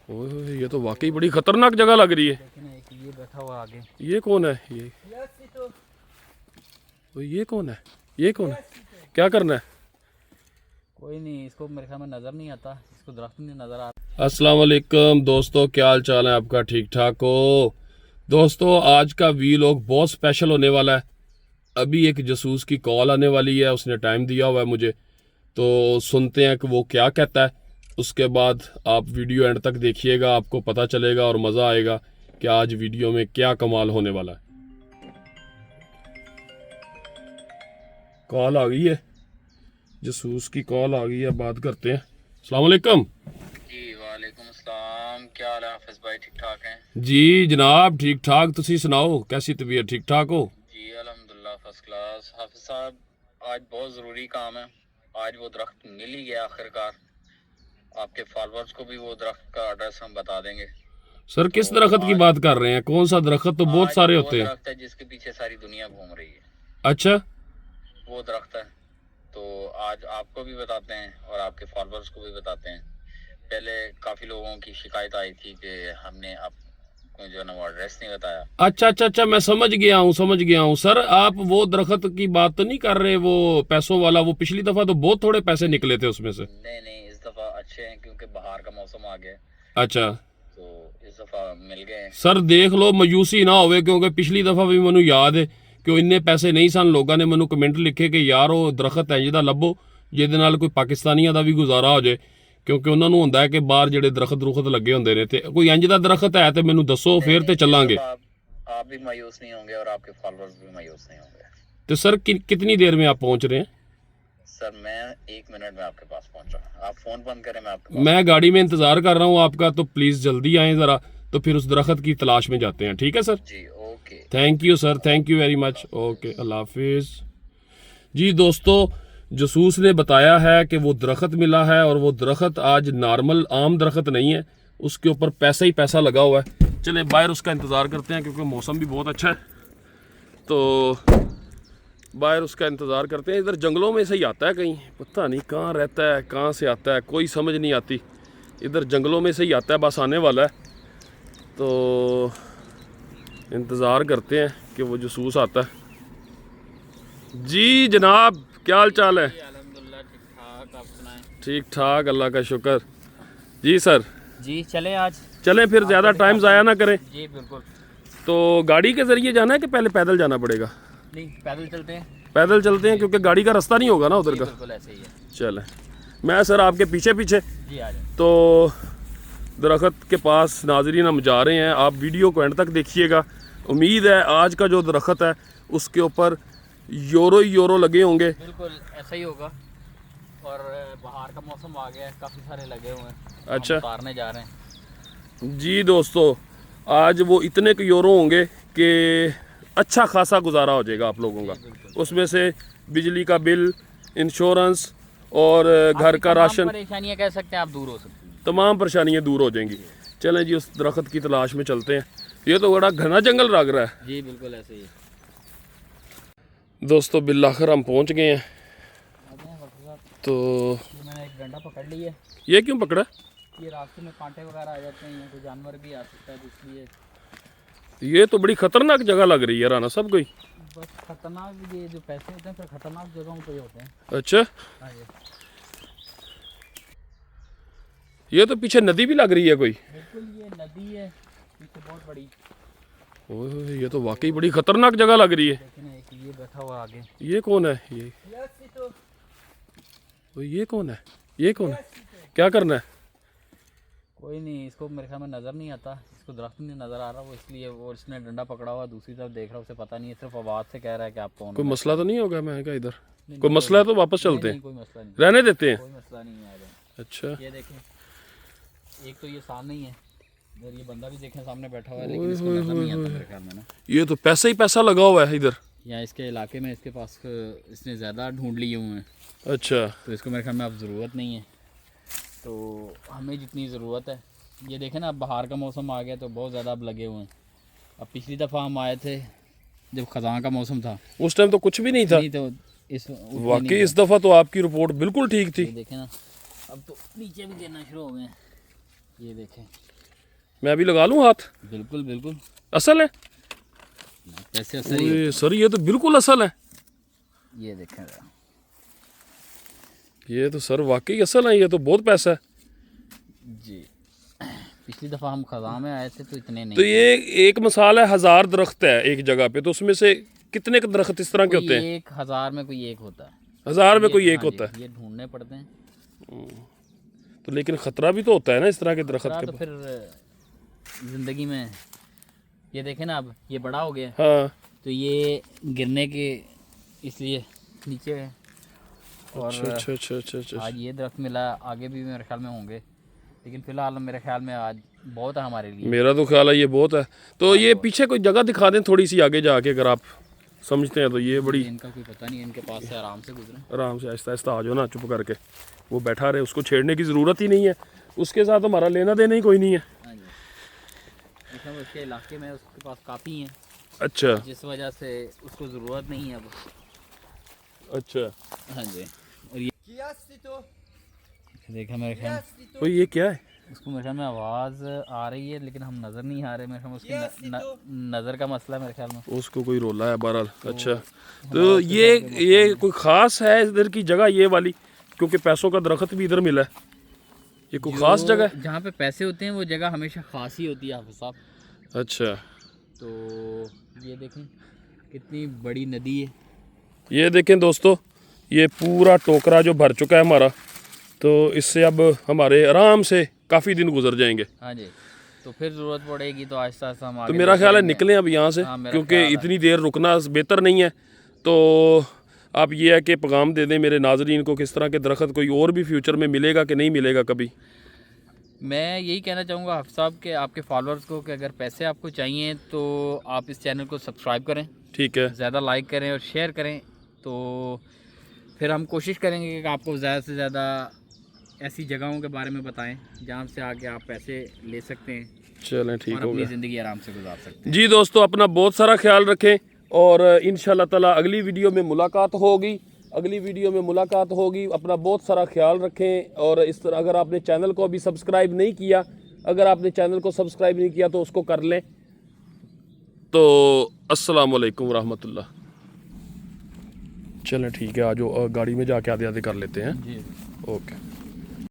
ओह ये तो वाकई बड़ी खतरनाक जगह लग रही है। ये बैठा हुआ आगे। ये कौन है ये? ये कौन है? ये कौन है? क्या करना है? कोई नहीं, इसको मेरे ख्याल में नज़र नहीं आता, इसको दरख्त नहीं नज़र आ रहा। अस्सलाम वालेकुम दोस्तों, क्या हाल चाल है आपका? ठीक ठाक हो दोस्तों? आज का वीलॉग बहुत स्पेशल होने वाला है। अभी एक जासूस की कॉल आने वाली है, उसने टाइम दिया हुआ है मुझे, तो सुनते हैं कि वो क्या कहता है। उसके बाद आप वीडियो एंड तक देखिएगा, आपको पता चलेगा और मज़ा आएगा कि आज वीडियो में क्या कमाल होने वाला है। कॉल आ गई है, जासूस की कॉल आ गई है, बात करते हैं। अस्सलाम वालेकुम। जी वालेकुम अस्सलाम, क्या हाल है हाफिज भाई? ठीक ठाक हैं जी जनाब, ठीक ठाक। तुसी सुनाओ, कैसी तबीयत? ठीक ठाक हो? जी अल्हम्दुलिल्लाह फर्स्ट क्लास। हाफिज साहब आज बहुत ज़रूरी काम है, आज वो दरख्त मिल ही गया आखिरकार। आपके फॉलोअर्स को भी वो दरख्त का एड्रेस हम बता देंगे। सर किस दरख्त की बात कर रहे हैं? कौन सा दरख्त? तो बहुत सारे होते हैं। दरख्त है जिसके पीछे सारी दुनिया घूम रही है। अच्छा, वो दरख्त है, तो आज आपको भी बताते हैं और आपके फॉलोअर्स को भी बताते हैं। पहले काफ़ी लोगों की शिकायत आई थी कि हमने आपको जो है ना वो एड्रेस नहीं बताया। अच्छा, मैं समझ गया हूँ। सर आप वो दरख्त की बात तो नहीं कर रहे, वो पैसों वाला? वो पिछली दफा तो बहुत थोड़े पैसे निकले थे उसमें से। नहीं, इस दफ़ा अच्छे हैं क्योंकि बाहर का मौसम आ गया, अच्छा तो इस दफ़ा मिल गए हैं। सर देख लो, मायूसी ना होवे, क्योंकि पिछली दफा भी मैनू याद है कि इन्ने पैसे नहीं सन। लोगों ने मैनू कमेंट लिखे कि यार वो दरख्त इंज दा ਲੱਭੋ ਜਿਹਦੇ ਨਾਲ ਕੋਈ ਪਾਕਿਸਤਾਨੀਆਂ ਦਾ ਵੀ ਗੁਜ਼ਾਰਾ ਹੋ ਜਾਏ, ਕਿਉਂਕਿ ਉਹਨਾਂ ਨੂੰ ਹੁੰਦਾ ਹੈ ਕਿ ਬਾਹਰ ਜਿਹੜੇ ਦਰਖਤ ਲੱਗੇ ਹੁੰਦੇ ਨੇ, ਤੇ ਕੋਈ ਇੰਜ ਦਾ ਦਰਖਤ ਹੈ ਤੇ ਮੈਨੂੰ ਦੱਸੋ, ਫਿਰ ਤੇ ਚੱਲਾਂਗੇ। आप भी मायूस नहीं होंगे और आपके फॉलोअर्स भी मायूस नहीं होंगे। तो सर कितनी देर में आप पहुंच रहे हैं? सर मैं 1 मिनट में आपके पास पहुंच रहा हूँ, आप फ़ोन बंद करें, मैं आपके पास। मैं गाड़ी में इंतज़ार कर रहा हूँ आपका, तो प्लीज़ जल्दी आएँ ज़रा, तो फिर उस दरख्त की तलाश में जाते हैं। ठीक है सर? जी okay, thank you sir, thank you very much. Okay, अल्लाह हाफिज़। जी दोस्तों, जासूस ने बताया है कि वो दरख्त मिला है, और वो दरख्त आज नॉर्मल आम दरख्त नहीं है, उसके ऊपर पैसा ही पैसा लगा हुआ है। चले बाहर उसका इंतज़ार करते हैं, क्योंकि मौसम भी बहुत अच्छा है, तो बाहर उसका इंतज़ार करते हैं। इधर जंगलों में से ही आता है, कहीं पता नहीं कहाँ रहता है, कहाँ से आता है, कोई समझ नहीं आती। इधर जंगलों में से ही आता है, बस आने वाला है, तो इंतज़ार करते हैं कि वो जासूस आता है। जी जनाब, क्या हाल चाल है? अल्हम्दुलिल्लाह ठीक ठाक, आप सुनाएं? ठीक ठाक, अल्लाह का शुक्र। जी सर, जी चलें आज? चलें फिर, ज़्यादा टाइम ज़ाया ना करें। जी बिल्कुल। तो गाड़ी के ज़रिए जाना है कि पहले पैदल जाना पड़ेगा? नहीं, पैदल चलते हैं। पैदल चलते हैं, क्योंकि गाड़ी का रास्ता नहीं होगा ना उधर का। बिल्कुल ऐसे ही है। चलें, मैं सर आपके पीछे पीछे। जी आ जाए। तो दरख्त के पास नाजरीन हम जा रहे हैं, आप वीडियो को एंड तक देखिएगा। उम्मीद है आज का जो दरख्त है उसके ऊपर यूरो लगे होंगे। बिल्कुल ऐसा ही होगा, और बाहर का मौसम आ गया है, काफ़ी सारे लगे हुए हैं। अच्छा, उतारने जा रहे हैं। जी दोस्तों, आज वो इतने के यूरो होंगे कि अच्छा खासा गुजारा हो जाएगा आप लोगों का। उसमें से बिजली का बिल, इंश्योरेंस और घर का राशन, परेशानियाँ कह सकते हैं आप, दूर हो सकती हैं। तमाम परेशानियाँ दूर हो जाएंगी। चलें जी, उस दरख्त की तलाश में चलते हैं। ये तो बड़ा घना जंगल लग रहा है। जी बिल्कुल ऐसे ही है। दोस्तों बिल्लाखिर हम पहुंच गए हैं। तो मैंने एक डंडा पकड़ लिया है। ये क्यों पकड़ा? ये रास्ते में कांटे वगैरह आ जाते हैं, कोई जानवर भी आ सकता है, इसलिए। ये तो बड़ी खतरनाक जगह लग रही है राना साहब कोई। बस खतरनाक, ये जो पैसे होते हैं फिर खतरनाक जगहों पे होते हैं। अच्छा, हाँ ये तो पीछे नदी भी लग रही है कोई। बिल्कुल, ये नदी है पीछे बहुत बड़ी। ओह ये तो वाकई बड़ी खतरनाक जगह लग रही है। लेकिन एक ये बैठा हुआ आगे। ये कौन है ये? ये कौन है? ये कौन है? क्या करना है? कोई नहीं, इसको मेरे ख्याल में नज़र नहीं आता, इसको दरख्त नहीं नज़र आ रहा, वो इसलिए वो इसने डंडा पकड़ा हुआ दूसरी तरफ देख रहा, उसे पता नहीं है, सिर्फ आवाज़ से कह रहा है कि आप कौन। कोई मसला तो नहीं होगा? मैं क्या इधर कोई मसला है तो वापस चलते हैं, कोई मसला नहीं, रहने देते हैं। कोई मसला नहीं है। अच्छा, ये देखें, एक तो ये सामने ही है, इधर ये बंदा भी देखें सामने बैठा हुआ है, लेकिन इसको नज़र नहीं आता मेरे ख्याल में ना। ये तो पैसा ही पैसा लगा हुआ है इधर। या इसके इलाके में इसके पास इसने ज़्यादा ढूंढ लिए हुए हैं। अच्छा, तो इसको मेरे ख्याल में अब ज़रूरत नहीं है, तो हमें जितनी ज़रूरत है। ये देखें ना, अब बाहर का मौसम आ गया तो बहुत ज़्यादा अब लगे हुए हैं। अब पिछली दफ़ा हम आए थे जब खज़ां का मौसम था, उस टाइम तो कुछ भी नहीं था। नहीं तो वाकई इस दफ़ा तो आपकी रिपोर्ट बिल्कुल ठीक थी। ये देखें ना, अब तो नीचे भी गिरना शुरू हो गए हैं। ये देखें, मैं अभी लगा लूँ हाथ? बिल्कुल बिल्कुल असल है? पैसे असर ही ओए, सर ये तो बिल्कुल असल है। ये देखें जरा। ये तो सर वाकई असल है, ये तो बहुत पैसा है। जी पिछली दफ़ा हम खज़ां में आए थे तो इतने नहीं तो ये एक मिसाल है, 1000 दरख्त है एक जगह पे, तो उसमें से कितने के दरख्त इस तरह के होते हैं? 1000 में कोई एक होता है। 1000 में कोई एक हाँ होता है। जी, ये ढूंढने पड़ते हैं। तो लेकिन खतरा भी तो होता है ना इस तरह के दरख्त खतरा के तो पास। फिर ज़िंदगी में ये देखें ना, अब ये बड़ा हो गया हाँ तो ये गिरने के इसलिए नीचे है। और अच्छा अच्छा अच्छा अच्छा अच्छा। आज ये दरख्त मिला, आगे भी मेरे ख्याल में होंगे, लेकिन फ़िलहाल मेरे ख्याल में आज बहुत है हमारे लिए। मेरा तो ख्याल है ये बहुत है। तो ये पीछे कोई जगह दिखा दें थोड़ी सी आगे जाके, अगर आप समझते हैं तो। ये बड़ी इनका कोई पता नहीं, इनके पास से आराम से गुजरे। आराम से आहिस्ता आहिस्ता आ जाओ ना, चुप करके। वो बैठा रहे, उसको छेड़ने की ज़रूरत ही नहीं है, उसके साथ हमारा लेना देना ही कोई नहीं है। हाँ जी, मतलब उसके इलाके में उसके पास काफ़ी हैं, अच्छा जिस वजह से उसको ज़रूरत नहीं है अब। अच्छा। हाँ जी, और ये देखा मेरे ख्याल में तो ये क्या है? उसको मेरे ख्याल में आवाज़ आ रही है, लेकिन हम नज़र नहीं आ रहे। मेरे ख्याल में उसकी नज़र का मसला है मेरे ख्याल में। उसको कोई रोला है बहरहाल। अच्छा, तो ये कोई ख़ास है इधर की जगह ये वाली, क्योंकि पैसों का दरख्त भी इधर मिला है, ये कोई ख़ास जगह है? जहाँ पे पैसे होते हैं वो जगह हमेशा खास ही होती है हाफिज़ साहब। अच्छा, तो ये देखें कितनी बड़ी नदी है। ये देखें दोस्तों, ये पूरा टोकरा जो भर चुका है हमारा, तो इससे अब हमारे आराम से काफ़ी दिन गुजर जाएंगे। हाँ जी, तो फिर ज़रूरत पड़ेगी तो आहिस्ता आहिस्ता हम तो आगे मेरा ख्याल है बढ़ेंगे। निकलें अब यहाँ से, हाँ, मेरा क्योंकि ख्याल है। इतनी देर रुकना बेहतर नहीं है। तो आप ये है कि पैगाम दे दें मेरे नाजरीन को, किस तरह के दरख्त कोई और भी फ्यूचर में मिलेगा कि नहीं मिलेगा कभी। मैं यही कहना चाहूँगा हाफिज़ साहब के आपके फॉलोअर्स को कि अगर पैसे आपको चाहिए तो आप इस चैनल को सब्सक्राइब करें, ठीक है, ज़्यादा लाइक करें और शेयर करें। तो फिर हम कोशिश करेंगे कि आपको ज़्यादा से ज़्यादा ऐसी जगहों के बारे में बताएं जहाँ से आके आप पैसे ले सकते हैं चलें ठीक और हो अपनी गया। ज़िंदगी आराम से गुजार सकते हैं। जी दोस्तों, अपना बहुत सारा ख्याल रखें और इंशाल्लाह ताला अगली वीडियो में मुलाकात होगी। अपना बहुत सारा ख्याल रखें। और इस तरह अगर आपने चैनल को अभी सब्सक्राइब नहीं किया, तो उसको कर लें। तो अस्सलाम वालेकुम रहमतुल्लाह। चलें ठीक है, आ जाओ गाड़ी में जाके आधे आधे कर लेते हैं। जी ओके।